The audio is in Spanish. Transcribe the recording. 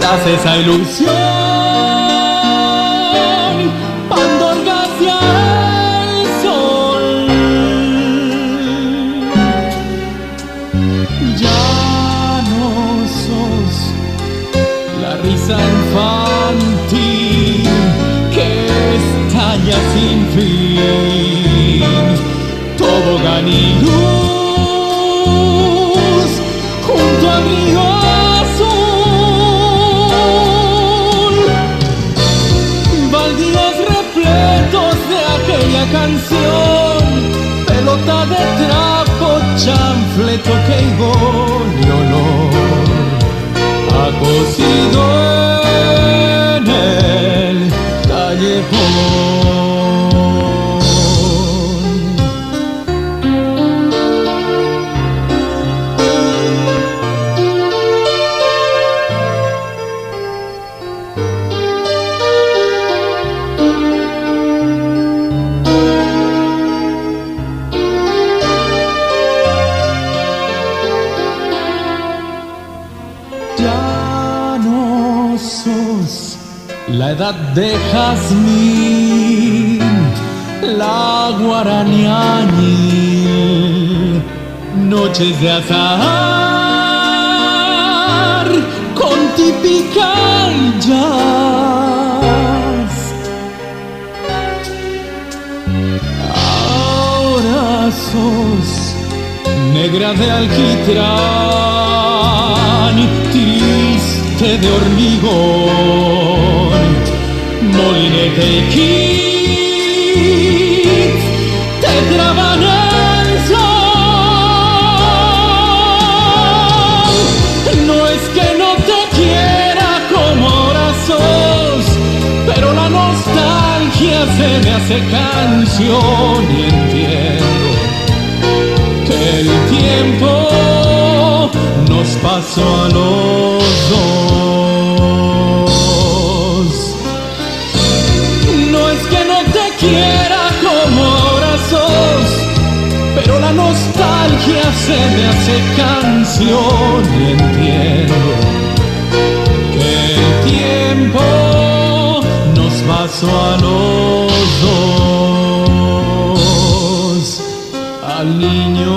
tras esa ilusión, Pandora hacia el sol. Ya no sos la risa infantil que estalla sin fin, tobogán y luz junto al río azul, baldíos repletos de aquella canción, pelota de trapo, chanfleto que igual y olor ha cosido en el callejón. Ya no sos la edad de jazmín, la guarañañil, noches de azahar con típica jazz. Ahora sos negra de alquitrán, triste de hormigón, molinete y kit te traban el sol. No es que no te quiera como ahora sos, pero la nostalgia se me hace canción y entiendo que el tiempo nos pasó a los dos. No es que no te quiera como ahora sos, pero la nostalgia se me hace canción y entiendo que el tiempo nos pasó a los dos. Al niño